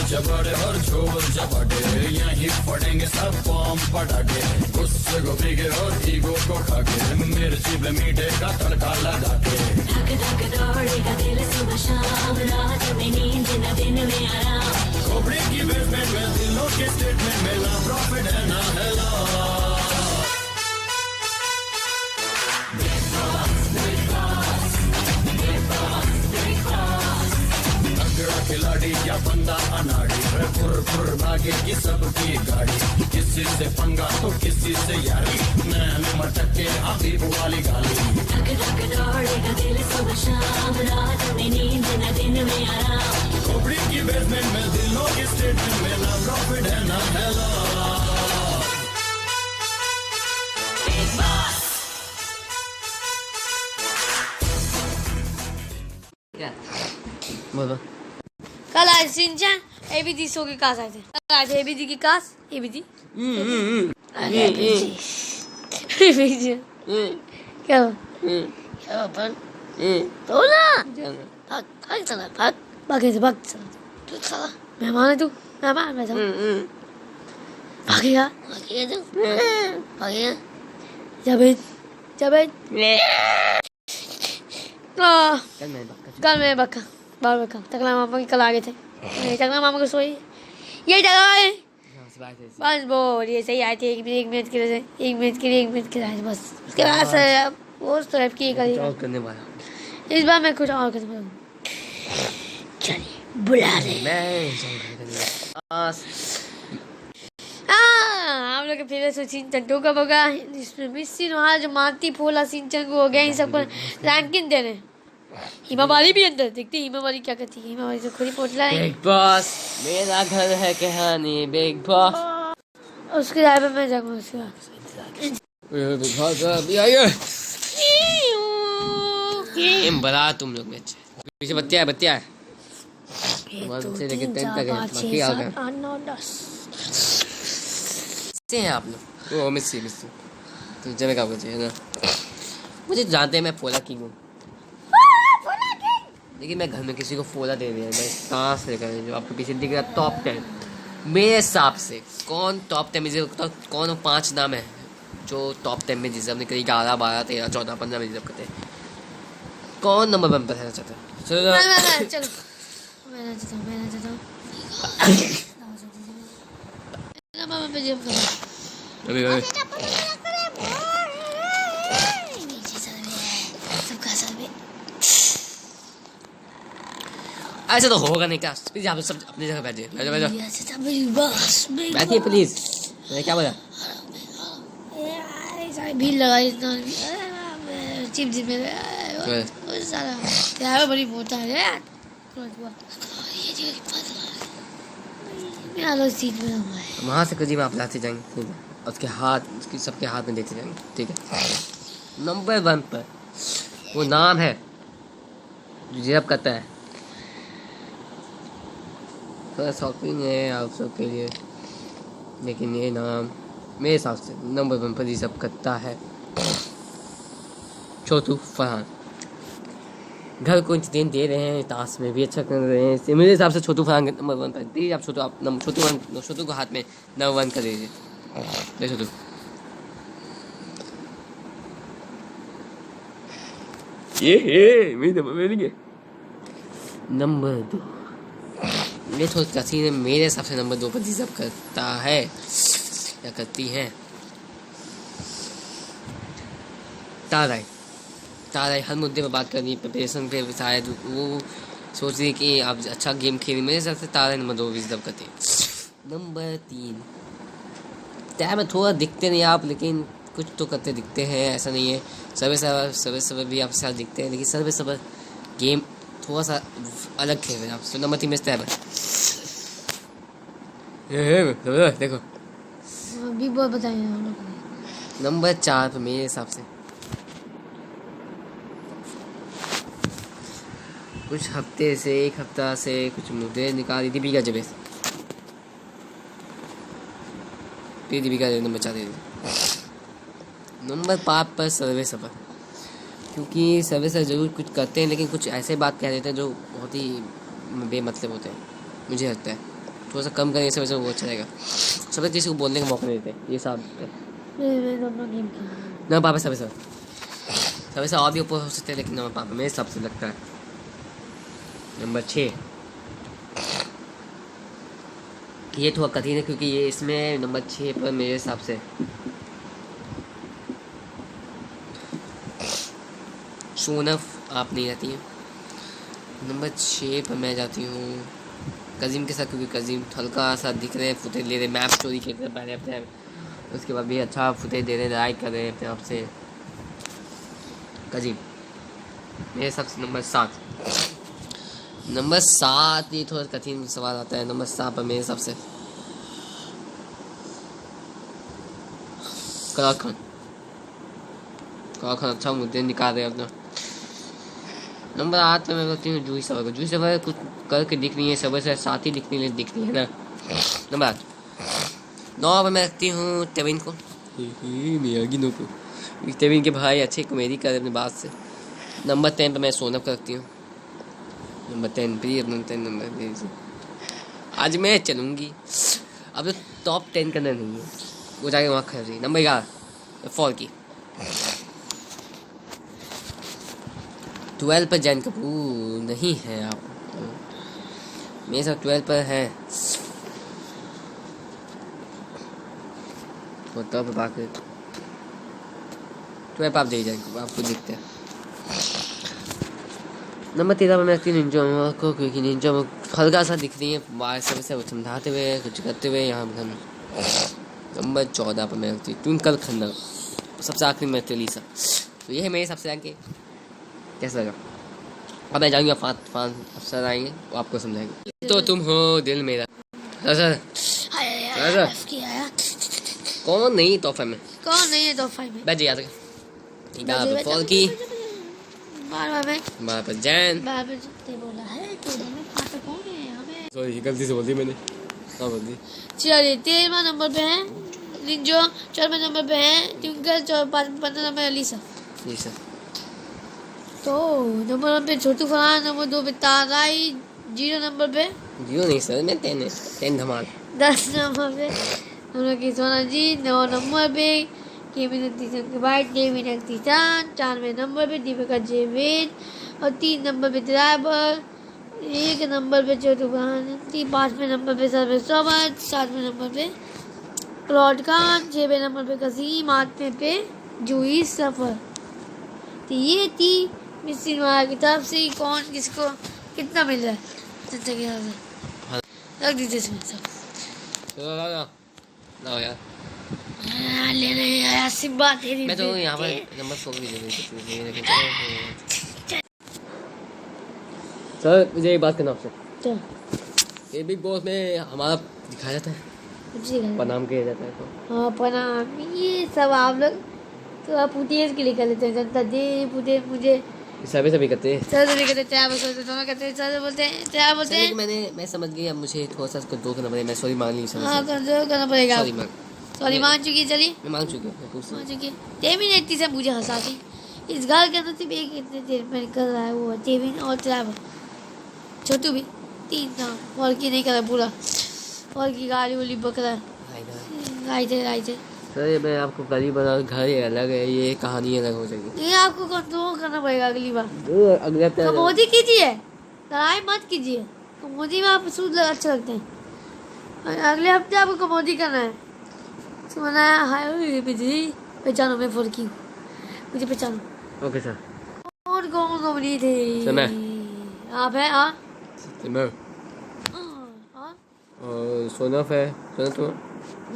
चबड़े और झोल चपाटे, यहीं पड़ेंगे सब बम पटाखे। गुस्से को भीगे और ईगो को खाके, मिर्ची पे मीठे का तड़का लगा के। धक धक दौड़ेगा दिल सुबह शाम, रात में नींद न दिन में आराम। खोपड़ी की बेसमेंट में दिलों के स्टेटमेंट में ना प्रॉफिट है ना है लॉस। खिलाड़ी या बंदा अनाड़ी, फुर फुर भागेगी सबकी गाड़ी। किसी से पंगा तो किसी से यारी, नैन मटके अभी वाली गाली। धक धक दौड़ेगा दिल सुबह शाम, रात में नींद न दिन में आराम। खोपड़ी की बेसमेंट में दिलों के स्टेटमेंट में ना प्रॉफिट है ना है लॉस। बिग बॉस बोलो। कल आए सिंचन एबीडी शो के कास आए थे। कल आए थे एबीडी की कास। एबीडी क्या अपन तो ना भाग भाग चला भाग भागे से भाग तू चला मेहमान है तू मेहमान बैठा भागेगा भागेगा तू भागेगा जावेद जावेद कल मैं बक्का बार बक्का टकला मामा की कल आ गए थे। टकला मामा को सोई ये जगह है बस बोल ये सही आए थे। एक मिनट के लिए एक मिनट के लिए बस उसके बाद से वो तरफ की करेगा करने वाला इस बार मैं कुछ और करने वाला हूँ। चलिए बुला रहे हम लोग के फेवरेट सचिन टंटू कब होगा इसमें मिस्सी नोहा जो मानती फूला सिंचन को हो गया इन सबको रैंकिंग देने। हिमा बाली भी अंदर देखती हिमा बाली क्या करती है। हिमा बाली तो खुद ही पोटला है। बिग बॉस मेरा घर है कहानी बिग बॉस उसके जाए पे मैं जाऊंगा उसके बाद बिग बॉस अभी आइए गेम बड़ा तुम लोग में अच्छा पीछे बत्तियां है वन से लेके 10 तक है बाकी आ गए 8 9 10 से हैं आप लोग। वो मिस्सी तो जमे का मुझे है ना मुझे जानते हैं मैं फोला किंग हूँ लेकिन मैं घर में किसी को फोला दे दिया मैं सांस लेकर जो आपके पीछे दिख रहा टॉप 10 मेरे हिसाब से कौन टॉप 10 में से कौन 5 नाम है जो टॉप 10 में डिजर्व नहीं करी 11 12 13 14 15 में डिजर्व करते हैं। कौन नंबर 1 पर रहना चाहता है चलो मैं चाहता अभी ऐसा तो होगा नहीं क्या प्लीज आप सब अपनी जगह बैठिए बैठिए प्लीज मैंने क्या बोला भीड़ लगाई चिप जिप में सारा बड़ी मोटा है यार सीट में वहाँ से कभी आप लाते जाएंगे उसके हाथ उसके सबके हाथ में देते जाएंगे ठीक है। नंबर 1 पर वो नाम है जो डिजर्व करता है थोड़ा शॉकिंग है आप सब के लिए लेकिन ये नाम मेरे हिसाब से नंबर 1 पर डिजर्व करता है छोटू फरहान। घर को इंटरटेन दे रहे हैं टास्क में भी अच्छा कर रहे हैं मेरे हिसाब से छोटू फरहान नंबर 1 पर दीजिए आप छोटू को हाथ में नंबर 1 कर दीजिए ले छोटू ये मेरे नंबर 2 ये थोड़ी कसी ने मेरे हिसाब से नंबर 2 पर डिजर्व करता है या करती हैं ताराई हर मुद्दे पर बात करनी प्रिपरेशन पे शायद वो सोच रही कि आप अच्छा गेम खेलें मेरे हिसाब से ताराई नंबर 2 डिजर्व करती है। नंबर 3 टाइम में थोड़ा दिखते नहीं आप लेकिन कुछ तो करते दिखते हैं ऐसा नहीं है सर्वे भी आपके साथ दिखते हैं लेकिन सर्वे गेम थोड़ा सा अलग खेल रहे हैं आप। तो नंबर 3 में स्टैब है देखो बिग बॉस बताइए हम लोग। नंबर 4 पर मेरे हिसाब से कुछ हफ्ते से एक हफ्ता से कुछ मुद्दे निकाली थी दीपिका जबे दीपिका नंबर 4 नंबर 5 पर सर्वे सबर क्योंकि सर्वे सर ज़रूर कुछ करते हैं लेकिन कुछ ऐसे बात कह देते हैं जो बहुत ही बेमतलब होते हैं मुझे लगता है थोड़ा सा कम करें इस वजह से वो अच्छा रहेगा। सब किसी को बोलने का मौका नहीं देते ये सब मैं दोनों गेम खेल ना पापा। सब ऐसा और भी ऊपर हो सकते हैं लेकिन नंबर पापा मेरे हिसाब से लगता है नंबर 6। ये थोड़ा कठिन है क्योंकि ये इसमें नंबर 6 पर मेरे हिसाब से सोनफ आप नहीं जाती हैं। नंबर 6 पर मैं जाती हूँ कजीम के साथ क्योंकि कजीम हल्का सा दिख रहे हैं, फुटेज ले रहे, मैप स्टोरी खेल रहे पहले अपने उसके बाद भी अच्छा फुटेज दे रहे, लाइक कर रहे हैं अपने आप से। कजीम मेरे हिसाब से नंबर 7। नंबर 7 ये थोड़ा कठिन सवाल आता है। नंबर 7 पर मेरे हिसाब से कलाखान अच्छा मुद्दे निकाल रहे हैं अपना। नंबर 8 पे मैं बोलती हूँ जूही सवर को। जूही सवर कुछ करके दिख रही है, सबर से साथ ही दिख रही है ना। नंबर 8। 9 पे मैं रखती हूँ तेविन को। मियागी को तेविन के भाई अच्छे कॉमेडी कर अपनी बात से। नंबर 10 पे मैं सोनम को रखती हूँ। नंबर 10 पे अपना 10 नंबर आज मैं चलूँगी। अब तो टॉप 10 करना नहीं है, वो जाके वहाँ खड़ी रही। नंबर 11 फॉल की। 12 पर जैन कपूर नहीं है आप मेरे साथ 12 पर है। तो बाकी 12 आप दे जाएंगे आपको दिखते हैं। नंबर 13 पर मैं रखती हूँ निंजा को क्योंकि निंजा हल्का सा दिख रही है बाहर से वो समझाते हुए कुछ करते हुए यहाँ हम। नंबर 14 पर मैं रखती हूँ ट्विंकल खन्ना। सबसे आखिरी में तेलीसा। तो ये है मेरे सबसे आगे कैसा लगा। अब मैं जाऊँगा 5 अफसर आएंगे वो आपको समझाएंगे। तो तुम हो दिल मेरा सर कौन नहीं तोहफे में कौन नहीं है तोहफे में बैठ याद फॉल की बार पर जैन बोला है तो कौन है हमें। सॉरी गलती से बोल दी मैंने। हाँ बोल दी। चलिए 13वां नंबर पे है निंजो, 14वें नंबर पे है ट्विंकल, 15 नंबर अलीसा। तो नंबर 1 पे छोटू फरहान, नंबर 2 पे ताराई, 0 नंबर पे 0 नहीं सर मैं 10 धमाल। 10 नंबर पे हम लोग की सोना जी, 9 नंबर पे केविन अक्तिसान के भाई डेविन अक्तिसान, 4वें नंबर पे दीपिका जेवेद और 3 नंबर पे ड्राइवर, 1 नंबर पे छोटू फरहान, 5वें नंबर पे सरवेश सोबत, 7वें नंबर पे क्लॉड खान, 6वें नंबर पे कसीम, 8वें पे जूही सफर। तो ये थी मिस सिनेमा की तरफ से कौन किसको कितना मिल रहा है जनता के यहाँ से रख दीजिए इसमें सब। चलो लाओ यार लेने आया सिर्फ बात है मैं तो यहाँ पर नंबर 4 की सर मुझे एक बात करना आपसे। तो ये बिग बॉस में हमारा दिखाया जाता है प्रणाम किया जाता है तो हाँ प्रणाम ये सब आप लोग तो आप फुटेज के लिए कर लेते हैं जनता दे फुटेज मुझे सभी करते हैं। सर नहीं कहते क्या बोलते दोनों कहते हैं सर बोलते हैं क्या बोलते हैं। मैं समझ गई अब मुझे थोड़ा सा इसको 2 करना पड़ेगा। मैं सॉरी मांग ली हाँ करना पड़ेगा। सॉरी मान चुकी चलिए मैं मांग चुकी हूँ मान चुकी। तेविन इतनी से मुझे हंसाती इस घर के अंदर सिर्फ एक इतने देर में निकल रहा है वो तेविन और ड्राइवर छोटू भी 3 नाम और की नहीं कर रहा पूरा और की गाड़ी वाली बकरा गाय थे सर मैं आपको गरीब बना घर अलग है ये कहानी अलग हो जाएगी। ये आपको कंट्रोल करना पड़ेगा अगली बार। अगले हफ्ते कमोदी कीजिए लड़ाई मत कीजिए। कमोदी में आप सूद अच्छे लगते हैं। अगले हफ्ते आपको कमोदी करना है। सुना है हाय बिजली पहचानो मैं फुर्की हूँ मुझे पहचानो। Okay sir. और कौन नॉमिनी थे समय आप है हाँ और सोनफ है सोनफ तो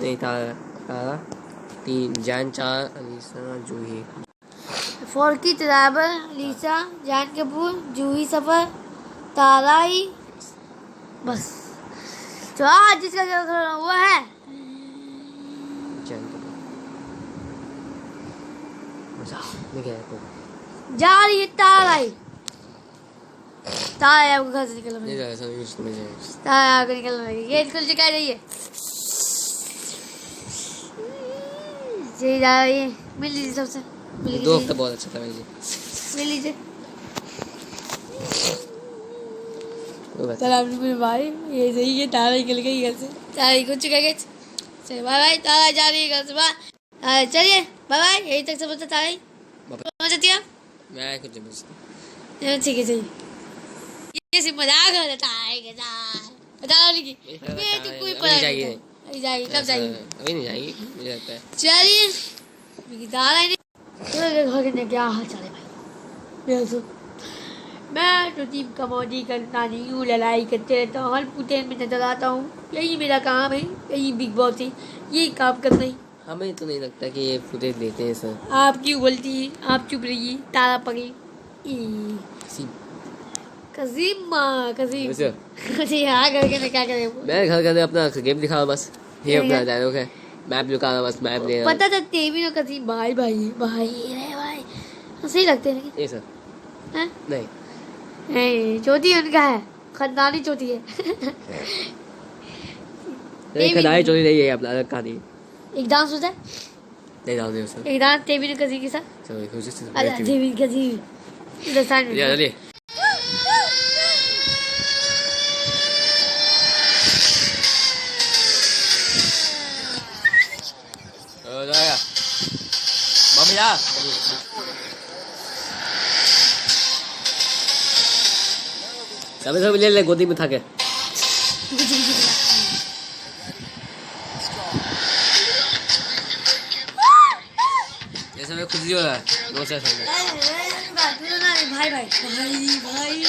नहीं तारा 3 जैन 4 अलीसा जूही फॉर्की ड्राइवर अलीसा जैन कपूर जूही सफर ताराई बस जो आज जिसका हुआ है जैन कपूर नहीं क्या जा रही है ताराई ताराई आपको घर से निकलना नहीं जा ऐसा नहीं कुछ नहीं जाए ताराई आपको निकलना है गेट खुल चुका है जाइए जा रही है मिल लीजिए सबसे 2 हफ्ता बहुत अच्छा था मुझे मिल लीजिए कोई बात चल आपने मेरे भाई ये सही है, तारा निकल गई घर से, तारा कुछ चुका गया। चल बाय बाय, तारा जा रही है घर से बाहर। चलिए बाय बाय, यही तक सब तारा ही पहुंच जाती है। मैं कुछ नहीं पूछता। ठीक है चलिए, ये सिर्फ मजाक हो रहा है के साथ बता रहा की ये तो कोई पता नहीं। अभी जाएगी कब जाएगी? अभी नहीं जाएगी मुझे लगता है। चलिए मेरी दादा ही नहीं घर के क्या हाल चाल है भाई मेरा तो। मैं तो टीम कमौजी करता नहीं हूँ, लड़ाई करते रहता हूँ, हर पुटेन में नजर आता हूँ, यही मेरा काम है, यही बिग बॉस है, यही काम करना ही। हमें तो नहीं लगता कि ये फुटेज देते हैं सर। आप क्यों बोलती है? आप चुप रहिए, तारा पकड़ी कसीम कसीम हाँ करके मैं क्या करें? मैं घर कर अपना गेम दिखाऊँ बस, ये अपना डायलॉग है, मैप लुका बस, मैप ले पता था तेवी और कसीम भाई भाई भाई रे भाई सही लगते हैं ये सर। हैं? नहीं चौथी उनका है, खानदानी चौथी है। खदाई चोरी नहीं है अपना अलग कहानी। एक डांस होता है, नहीं डाल दे सर। एक डांस तेवी और कसीम के साथ। चलो खुशी से अरे तेवी कसीम इधर साइड में जल्दी जाएगा मम्मी जा। सब ले ले गोदी में था के जैसे मैं खुद ही हो रहा है दो से भाई भाई भाई भाई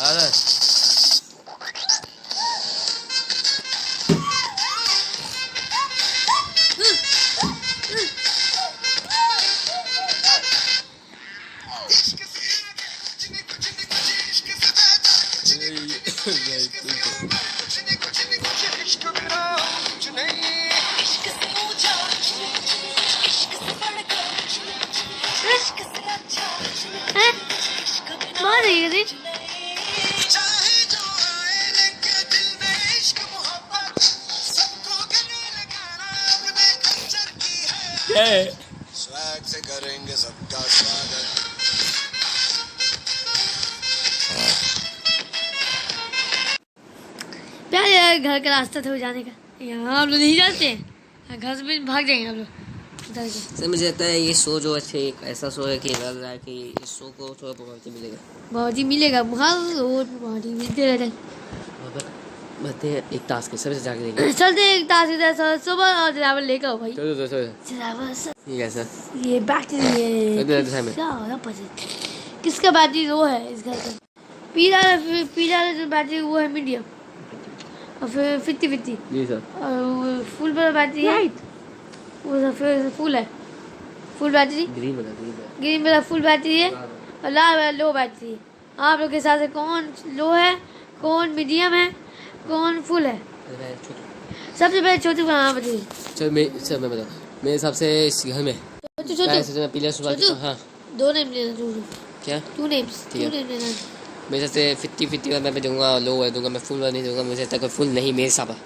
अरे बहुत है ये स्वैग से करेंगे सबका स्वागत। प्यार यार घर का रास्ता था जाने का, यहाँ हम लोग नहीं जाते हैं, घर से भाग जाएंगे हम लोग उधर के। सर मुझे लगता है ये शो जो अच्छे एक ऐसा शो है कि लग रहा है कि इस शो को थोड़ा प्रॉपर्टी मिलेगा। बहुत ही मिलेगा, हर रोज बहुत ही मिलते रहते हैं। बताते हैं एक टास्क है सबसे जाके देंगे। चलते हैं एक ताश इधर सुबह और ड्राइवर लेकर आओ भाई। चलो चलो ड्राइवर सर ठीक है सर। ये बैटरी है क्या हो रहा है? किसका बैटरी लो है इस घर का? पीला जो बैटरी वो है मीडियम, और फिर 50-50 जी सर। और फुल वाला बैटरी है वो फिर फुल है, फुल बैटरी ग्रीन वाला फुल बैटरी है, और लाल वाला लो बैटरी है। आप लोग के हिसाब से कौन लो है, कौन मीडियम है, कौन फुल है? सबसे पहले छोटू का नाम बताइए। चल मैं बताऊँ मेरे हिसाब से इस घर में छोटू पीला सुबह हाँ दो नेम लेना, क्या टू नेम्स ठीक है। लेना। मेरे हिसाब से 50-50 वाला मैं दूंगा, लो है दूंगा, मैं फुल वाला नहीं दूंगा। मुझे लगता है फुल नहीं मेरे हिसाब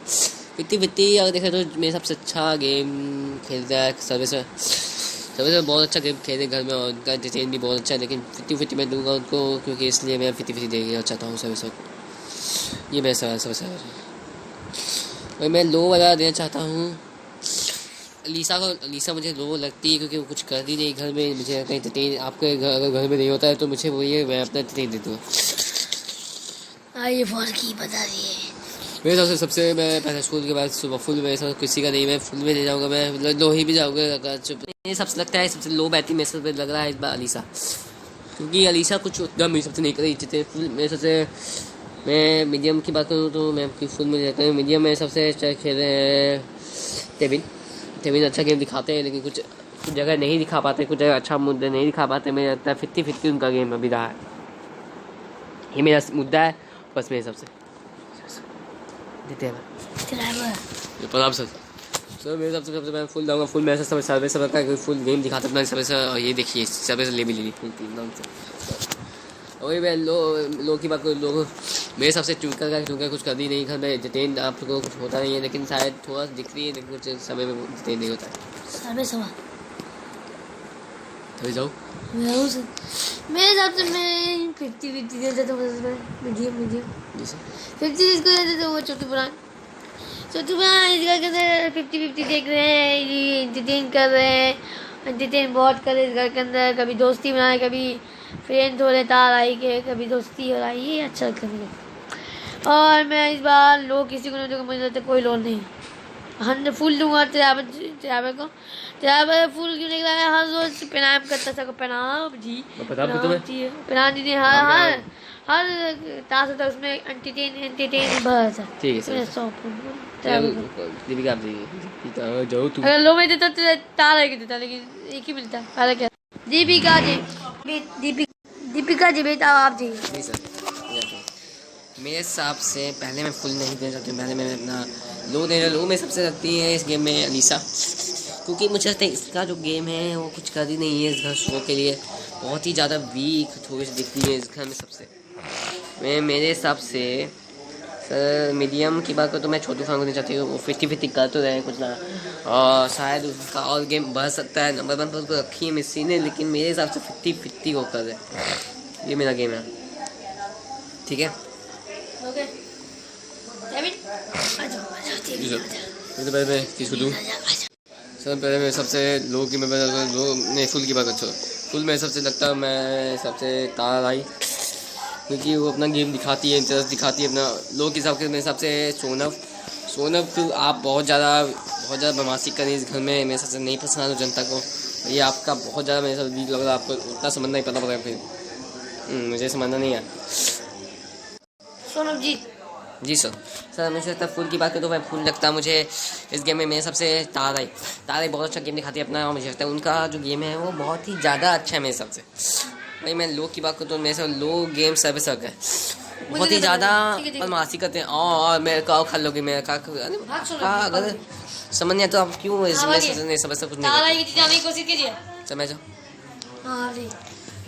50-50 अगर देखें तो मेरे हिसाब से अच्छा गेम खेलता है सर्विस में बहुत अच्छा गेम खेले घर में, और उनका एंटरटेन भी बहुत अच्छा है, लेकिन 50-50 मैं दूंगा उनको, क्योंकि इसलिए मैं 50-50 देना चाहता हूँ सर्विस। ये मेरा सवाल सबसे और मैं लो वाला देना चाहता हूँ अलीसा मुझे लो लगती है, क्योंकि वो कुछ करती नहीं घर में, मुझे कहीं एंटरटेन आपके अगर घर में नहीं होता है तो मुझे वो ये मैं अपना एंटरटेन दे दूँगा। ये फर्क ही बता दिए। मेरे हिसाब से सबसे मैं पहले स्कूल के बाद सुबह फुल मेरे साथ किसी का नहीं, मैं फुल में ले जाऊँगा, मैं लो ही भी जाऊँगा अगर चुप। मेरे सबसे लगता है सबसे लो बैटरी मेरे सबसे लग रहा है इस बार अलीसा, क्योंकि अलीसा कुछ उतना मेरे सबसे नहीं करी जितने फुल मेरे सबसे। मैं मीडियम की बात करूँ तो मैं फुल में जाता हूँ। मीडियम में सबसे अच्छा खेल रहे हैं टेविन अच्छा गेम दिखाते हैं, लेकिन कुछ जगह नहीं दिखा पाते, कुछ जगह अच्छा मुद्दे नहीं दिखा पाते। मुझे लगता है 50-50 उनका गेम अभी रहा है, ये मेरा मुद्दा है बस मेरे हिसाब से। देते हैं प्रणाम सर। सर मेरे हिसाब से सबसे मैं फुल दूँगा, फुल मेरे से सर्वे सब का फुल गेम दिखाता अपना सर्वे से। और ये देखिए सर्वे से ले भी ली फुल 3 नाम से। वही मैं लो की बात करूँ, लोग मेरे हिसाब से ट्विंकल कुछ कर दी नहीं घर में, एंटरटेन आप लोगों को कुछ होता नहीं है, लेकिन शायद थोड़ा दिख रही है, लेकिन कुछ समय में एंटरटेन नहीं होता है। तो जाओ मेरे हिसाब से मैं 50-50 दे देता हूँ, मीडियम जी सर 50 इसको दे देता हूँ। छोटू पुरान इस घर के अंदर 50-50 देख रहे हैं, ये एंटरटेन कर रहे हैं, एंटरटेन बहुत कर रहे हैं इस घर के अंदर। कभी दोस्ती बनाए, कभी फ्रेंड हो रहे तार आई के, कभी दोस्ती हो रहा है, ये अच्छा कर रहे। और मैं इस बार लोग किसी को नहीं दूंगा, मुझे लगता है कोई लोन नहीं। हम फूल दूंगा ड्राइवर फूल क्यों निकला है, हर रोज प्रणाम करता था, प्रणाम जी प्रणाम जी हर तास तक उसमें एंटरटेन भरा था। ठीक है सर दीपिका आप जाओ तू अगर लो में देता तो तार है देता, लेकिन एक ही मिलता है। पहले क्या दीपिका जी बेटा आप जी। जी सर मेरे हिसाब से पहले मैं फुल नहीं देना चाहती हूँ, पहले मैं अपना लो देना। लो में सबसे लगती है इस गेम में अलीसा, क्योंकि मुझे लगता है इसका जो गेम है वो कुछ कर ही नहीं है इस घर शो के लिए, बहुत ही ज़्यादा वीक थोड़ी सी दिखती है इस घर में सबसे। मेरे हिसाब से सर मीडियम की बात करूँ तो मैं छोटू खान को नहीं चाहती हूँ, वो 50-50 कर तो रहे कुछ ना, और शायद उसका और गेम बढ़ सकता है। नंबर 1 पर उसको रखी है मिस्सी ने, लेकिन मेरे हिसाब से 50-50 वो कर रहे। ये मेरा गेम है, ठीक है पहले मैं किसको दूँ सर? पहले मैं सबसे लो की मैं लो नहीं फुल की बात अच्छा फुल में सबसे लगता है मैं सबसे तार आई, क्योंकि वो अपना गेम दिखाती है, इंटरेस्ट दिखाती है अपना। लो के हिसाब से मेरे हिसाब से सोनव फिर आप बहुत ज़्यादा बदमाशी करें इस घर में, मेरे हिसाब से नहीं पसंद हो जनता को। ये आपका बहुत ज़्यादा मेरे साथ वीक लग रहा है, आपको उतना समझना ही पता पड़ेगा फिर मुझे समझना नहीं है। सोनम जी सर मुझे लगता है फुल की बात करूँ तो मैं फुल लगता है मुझे इस गेम में मेरे सबसे ताराई बहुत अच्छा गेम दिखाती है अपना। मुझे लगता है उनका जो गेम है वो बहुत ही ज़्यादा अच्छा है मेरे सबसे। भाई मैं लो की बात करूँ तो मेरे से लो गेम सर्विस है, बहुत ही ज़्यादा बदमाशी करते हैं। और मेरे का खा लोगे मेरा का अगर समझ नहीं तो आप क्यों इसमें समझ कुछ नहीं समझ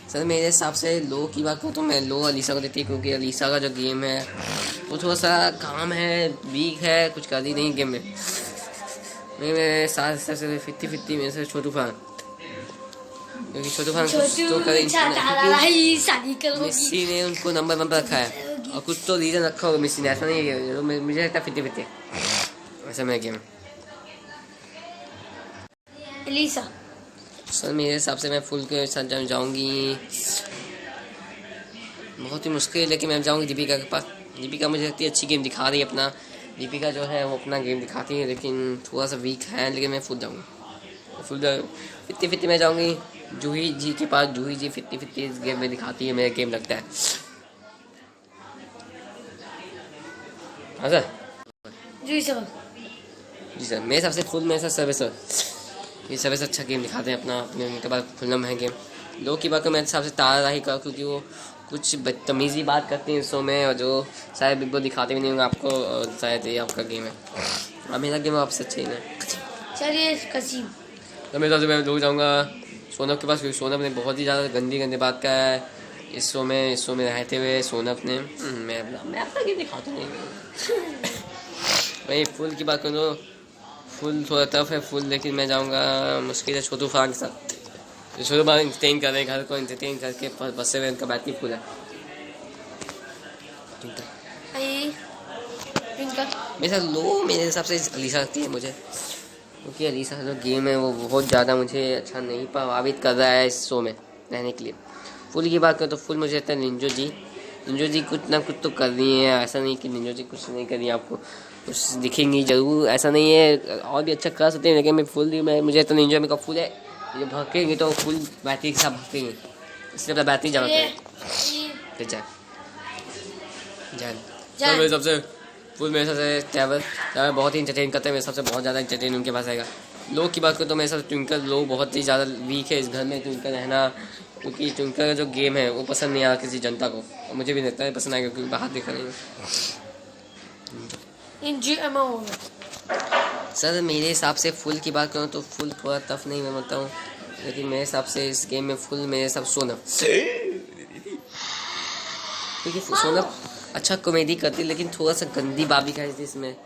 सर। मेरे हिसाब से लो की बात करूँ तो मैं लो अलीसा को देती, क्योंकि अलीसा का जो गेम है वो थोड़ा सा काम है, वीक है, कुछ कर ही नहीं गेम में। मेरे साथ से 50-50 मेरे से छोटू खान, क्योंकि छोटू खान कुछ तो कर मिस्सी ने उनको नंबर 1 पर रखा है, और कुछ तो रीज़न रखा होगा मिस्सी ने, ऐसा नहीं है। मुझे लगता है 50-50 ऐसा मेरा गेम। अलीसा सर मेरे हिसाब से मैं फुल के साथ जाऊंगी, बहुत ही मुश्किल है, लेकिन मैं जाऊंगी दीपिका के पास। दीपिका मुझे लगती है अच्छी गेम दिखा रही है अपना, दीपिका जो है वो अपना गेम दिखाती है, लेकिन थोड़ा सा वीक है, लेकिन मैं फुल जाऊंगी। फुल 50-50 में जाऊंगी जूही जी के पास। जूही जी 50-50 इस गेम में दिखाती है, मेरा गेम लगता है। हाँ सर जी सर मेरे हिसाब से फुल में सर सर्विस ये सर्विस अच्छा गेम दिखाते हैं अपना, अपने उनके बाद खुलम है गेम। लोग की बात को मेरे हिसाब से तारा ही का, क्योंकि वो कुछ बदतमीज़ी बात करती हैं इस शो में, और जो शायद बिग बॉस दिखाते भी नहीं होंगे आपको, और शायद ये आपका गेम है। अब मेरा गेम आपसे अच्छा ही ना। चलिए कसीम तो मेरे हिसाब से मैं लोग जाऊँगा सोनम के पास, क्योंकि सोनम ने बहुत ही ज़्यादा गंदी बात का है इस शो में रहते हुए। सोनम ने मैं अपना गेम दिखाता नहीं भाई। फुल की बात करूँ फुल थोड़ा टफ है फुल, लेकिन मैं जाऊँगा मुश्किल है छोटू खान के साथ। छोटू खान इंटरटेन कर रहे हैं, घर को इंटरटेन करके बसे हुए, उनका बैटरी फुल है। मेरे साथ लो मेरे हिसाब से अलीसा लगती है मुझे, क्योंकि अलीसा जो गेम है वो बहुत ज़्यादा मुझे अच्छा नहीं प्रभावित कर रहा है इस शो में रहने के लिए। फुल की बात करें तो फुल मुझे लगता है निंजो जी कुछ ना कुछ तो कर रही हैं, ऐसा नहीं कि निंजो जी कुछ नहीं कर रही, आपको कुछ दिखेंगी ज़रूर, ऐसा नहीं है, और भी अच्छा कर सकते हैं। लेकिन मैं फुल मुझे तो निंजो में का फुल है, जब भागेंगे तो फुल बैटरी के साथ भागेंगे, इसलिए अपना बैटरी जमा करें जान। मेरे सबसे फुल मेरे सबसे ट्रैवल बहुत ही इंटरटेन करते हैं, मेरे सबसे बहुत ज़्यादा इंटरटेन उनके पास आएगा। लोग की बात करूँ तो मेरे साथ ट्विंकल लोग बहुत ही ज़्यादा वीक है इस घर में ट्विंकल रहना, क्योंकि ट्विंकल का जो गेम है वो पसंद नहीं आ रहा किसी जनता को, और मुझे भी लगता है पसंद आएगा, क्योंकि बाहर दिखा नहीं सर। मेरे हिसाब से फुल की बात करूँ तो फुल थोड़ा टफ नहीं मैं मानता हूँ, लेकिन मेरे हिसाब से इस गेम में फुल मेरे हिसाब सोनम, क्योंकि सोनम अच्छा कॉमेडी करती है, लेकिन थोड़ा सा गंदी बात भी खाई थी इसमें।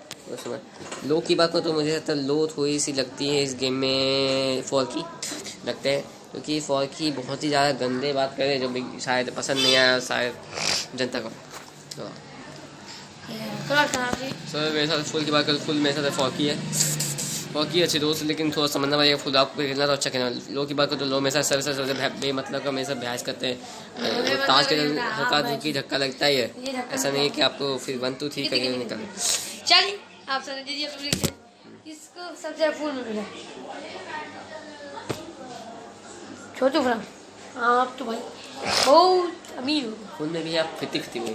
लो की बात करूँ तो मुझे लगता है लो थोड़ी सी लगती है इस गेम में फॉल की लगता है, क्योंकि फॉकी बहुत ही ज़्यादा गंदे बात करे जो भी शायद पसंद नहीं आया शायद जनता को। तो सर मेरे साथ फुल की बात करें, फुल मेरे साथ फॉकी है। फॉकी अच्छी दोस्त लेकिन थोड़ा समझना पड़ेगा, फुल आपको खेलना तो अच्छा खेलना। लो की बात करो तो लो मेरे साथ सबसे बेमतलब का मेरे साथ बहस करते हैं। ताश के हल्का धुकी धक्का लगता ही है, ऐसा नहीं है कि आपको फिर 1 2 3 करके निकल। चलिए आप समझ लीजिए किसको सबसे फूल मिला। छोटू फ्राम आप तो भाई बहुत अमीर हो। फुल में भी आप 50-50 हुए।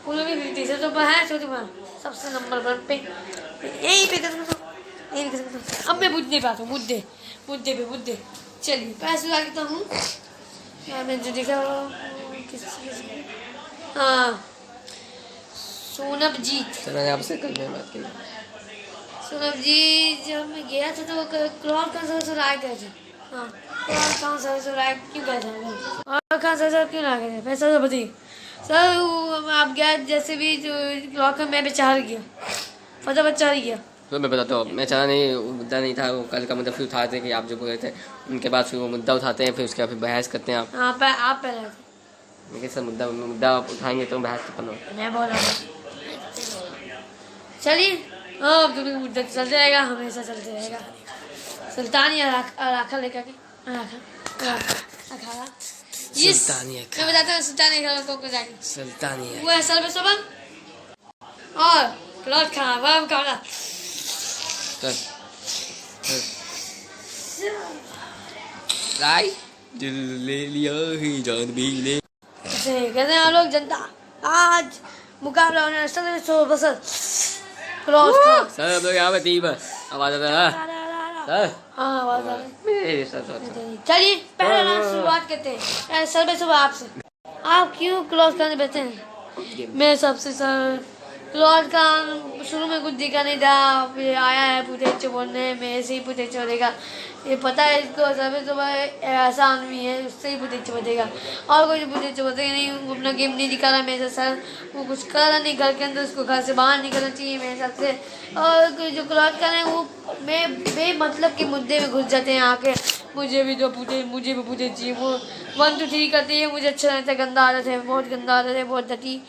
फूल में 50 तो है छोटू फ्राम सबसे नंबर 1 पे यही पे अब मैं मुद्दे पे आता हूँ, मुद्दे। चलिए पैसे लगता हूँ क्या मैं जो देखा हाँ सोनम जीत। सर मैंने आपसे कल में बात की। सोनम जी जब मैं गया था तो क्लॉक का सर राय गए थे। हाँ क्लॉक का सर राय क्यों गए थे और कहाँ सर क्यों ला गए थे पैसा तो बताइए सर। आप गया जैसे भी जो क्लॉक में मैं बेचार गया फटाफट चढ़ गया। तो मैं बताता हूँ, मैं चाहा नहीं, मुद्दा नहीं था वो कल का मुद्दा। फिर उठाते हैं कि आप जो बोले थे उनके बाद फिर वो मुद्दा उठाते हैं, फिर उसके बाद फिर बहस करते हैं आप। आप पहले देखिए सर मुद्दा आप उठाएंगे तो बहस तो करना। मैं बोल रहा हूँ चलिए हाँ अब तो मुद्दा चलते रहेगा, हमेशा चलते रहेगा। सुल्तानिया राखा लेकर के अखाड़ा मैं बताता हूँ सुल्तानिया को जाएंगे। सुल्तानिया वो है सर्वे सुबह और क्लॉथ खाना वाम खाना राय दिल ले लिया ही जान भी ले। कहते हैं लोग जनता आज मुकाबला होने वाला सर्वे सुबह बसर क्लॉथ खा। सर हम लोग यहाँ पे टीम है, आवाज आता है सर। हाँ आवाज आ रही सर। चलिए पहले राउंड शुरुआत करते हैं। सर्वे सुबह आपसे आप क्यों क्लॉथ खाने बैठे हैं? मैं सबसे सर क्लॉथ का शुरू में कुछ दिखा नहीं था, फिर आया है पुटेचो बोलने में ऐसे ही पुटेचो बनेगा। ये पता है इसको सबसे सुबह ऐसा आदमी है उससे ही पुटेचो बनेगा और कोई पुटेचो बनेगा नहीं। वो अपना गेम नहीं दिखा मेरे सर, वो कुछ कर रहा नहीं घर के अंदर, उसको घर से बाहर निकलना चाहिए मेरे हिसाब से। और जो क्लॉथ का है वो बेमतलब के मुद्दे में घुस जाते हैं आके। मुझे भी पूछे चाहिए वो 1 2 3 करते हैं, मुझे अच्छा लगता है। गंदा आदत है, बहुत गंदा आदत है, बहुत डटी।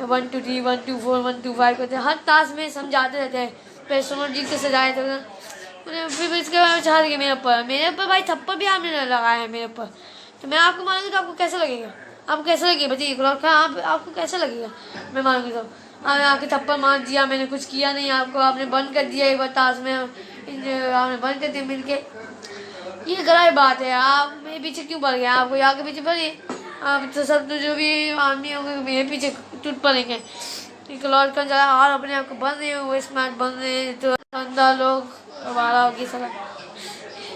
1 2 3 1 2 4 1 2 5 करते हैं, हर ताश में समझाते रहते हैं। फिर सोनम जीत के सजाए थे फिर इसके बाद चाह रही मेरे ऊपर भाई थप्पड़ भी आपने लगाया है मेरे ऊपर। तो मैं आपको मानूंगी तो आपको कैसा लगेगा? आपको कैसा लगेगा बताइए क्लॉथ का आपको कैसा लगेगा? मैं मानूंगी तो आपने आके थप्पड़ मार दिया, मैंने कुछ किया नहीं आपको, आपने बंद कर दिया एक बार ताश में, आपने बंद कर दिया मिलके। ये गलत बात है। आप मेरे पीछे क्यों पड़ गए? आपको यहाँ के पीछे पड़िए आप तो सब तो जो भी आदमी होंगे मेरे पीछे टूट पड़ेंगे। क्लॉथ का ज़्यादा और अपने आप को बन रहे हो स्मार्ट बन रहे तो अंदर लोग हमारा होगी सब।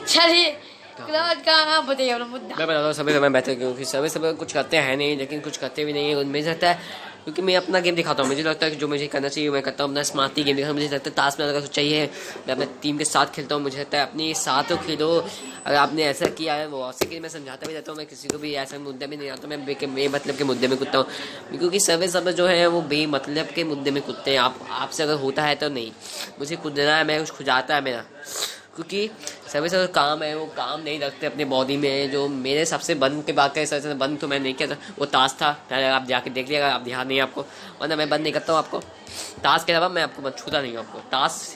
चलिए क्लॉथ का आप बताइए अपना मुद्दा। मैं बताता हूँ सभी समय बेहतर क्योंकि सभी कुछ करते हैं नहीं लेकिन कुछ करते भी नहीं है। उनमें रहता है क्योंकि मैं अपना गेम दिखाता हूँ, मुझे लगता है कि जो मुझे करना चाहिए मैं करता हूँ। अपना स्मार्टी गेम दिखाता हूँ। मुझे लगता है ताश में अगर कुछ चाहिए मैं अपने टीम के साथ खेलता हूँ। मुझे लगता है अपने साथ खेलो। अगर आपने ऐसा किया है वो ऐसे कि मैं समझाता भी रहता हूँ। मैं किसी को भी ऐसा मुद्दे में नहीं आता, मैं बेमतलब के मुद्दे में कूदता हूँ क्योंकि सब जो है वो बेमतलब के मुद्दे में कूदते हैं। आपसे अगर होता है तो नहीं, मुझे कूदना है, मैं कुछ खुजाता है मेरा क्योंकि सभी काम है वो काम नहीं रखते अपने बॉडी में। जो मेरे सबसे बंद के बात है बंद तो मैं नहीं किया था, वो ताश था। आप जाके देख लिएगा, आप ध्यान नहीं है आपको, वरना मैं बंद नहीं करता हूँ आपको। ताश के अलावा मैं आपको छूता नहीं हूँ आपको। ताश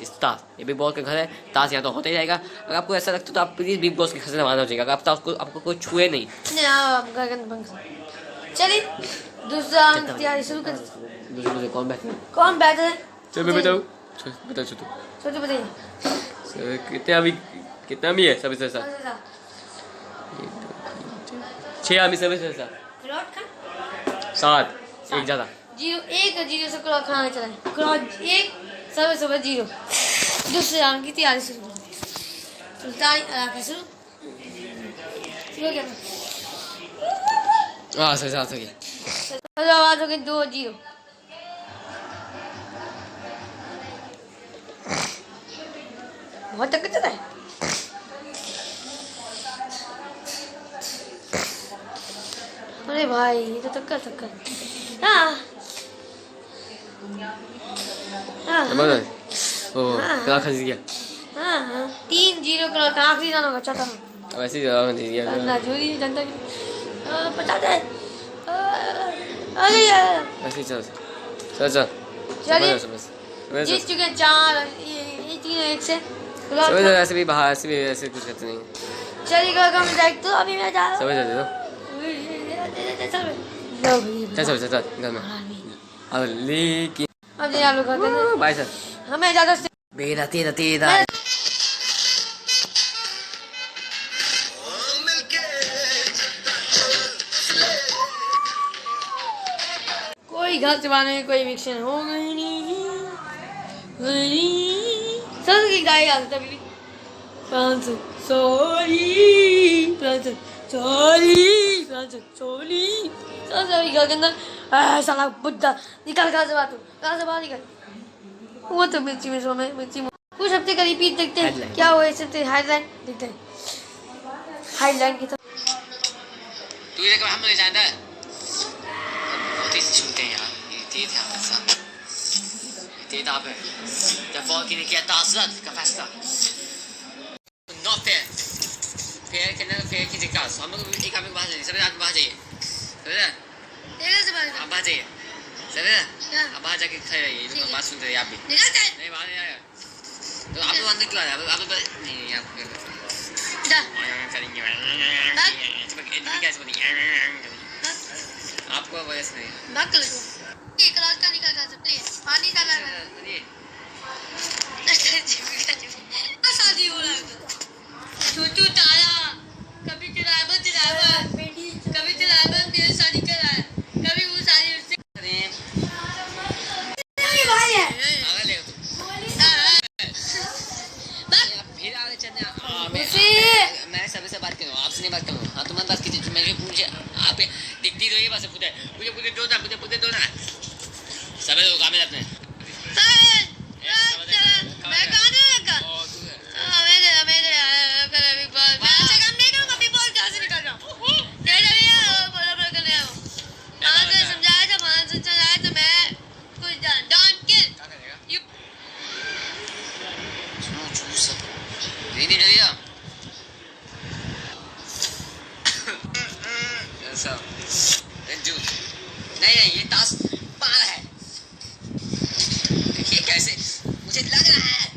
ये बिग बॉस के घर है, ताश यहाँ तो होता ही रहेगा। अगर आपको ऐसा लगता है तो आप प्लीज़ बिग बॉस के घर से रवाना हो जाएगा। अगर आप ताश आपको कोई छुए नहीं। चलिए दूसरा तैयारी शुरू कर। दूसरे कौन बैठे है? चल मैं बताऊँ, बता छोटू बताइए कितना भी है सभी से 6 आदमी सभी से 7 एक ज़्यादा 0 से क्लॉथ खाना चला क्लॉथ 1 सब सुबह 0। दूसरे राउंड की तैयारी शुरू सुल्तान इलाका शुरू हाँ सही साथ हो गया। आवाज हो गई 2-0। बहुत टक्कर चला है। अरे भाई ये तो टक्कर हाँ क्या खस गया? हाँ 3-0 क्लॉथ आखिरी रन होगा चौथा। अब ऐसे ही जवाब दे दिया ना चोरी जनता की बता दे अरे यार ऐसे ही चल चल चल चलिए बस जीत चुके 4 ये 3-1 से समझ लो ऐसे भी बाहर से भी ऐसे कुछ करते नहीं चलिए काम देख तो अभी मैं जा रहा समझ जाते हो हूँ चल चल चल घर में अब लेकिन अब जी आप लोग करते हैं बाय सर हमें इजाजत से बेरा तेरा तेरा कोई घर चबाने में कोई विक्शन हो गई नहीं सर की गाय आता भी France sorry France sorry France sorry sir सभी घर के अंदर साला बुद्धा निकल कहाँ से बाहर निकल वो तो मिर्ची में सो में मिर्ची में कुछ हफ्ते का रिपीट देखते हैं क्या हुआ इस हफ्ते हाईलाइन देखते हैं हाईलाइन की तरफ तू ये कब हम लोग जानता है बहुत ही छूते हैं यार ये तेज है आपके साथ तेज आप है जब फॉल की किया तासरत का फैसला नॉट फेयर फेयर के अंदर फेयर की जगह हम लोग एक आदमी के पास जाइए सभी आदमी बाहर जाइए समझा आप बाहर जाइए समझा आप बाहर जाके खड़े रहिए लोग बात सुनते रहिए आप भी नहीं बाहर नहीं आएगा तो आप लोग अंदर क्यों आ रहे हैं आप लोग नहीं आप आपको वजह से नहीं क्लास का निकल जा प्लीज पानी डाला शादी हो रहा है छोटू तारा कभी ड्राइवर कभी ड्राइवर मेरे शादी कर रहा है कभी वो शादी उससे भाई है आगे ले तू फिर आगे चलने मैं सभी से बात करूँ आपसे नहीं बात करूँ हाँ तुम्हारी बात कीजिए मेरे पूछे आप दिखती रहिए बस मुझे दो ना सब लोग काम में अपने मैं कहाँ नहीं रखा मेरे अभी मैं ऐसे काम नहीं करूँगा अभी बोल जहाँ से निकल जाओ बराबर कर ले वहाँ से समझाया था वहाँ से समझाया तो मैं कुछ डोंट किल यू नहीं चलिए ऐसा नहीं ये ताश पार है देखिए कैसे मुझे लग रहा है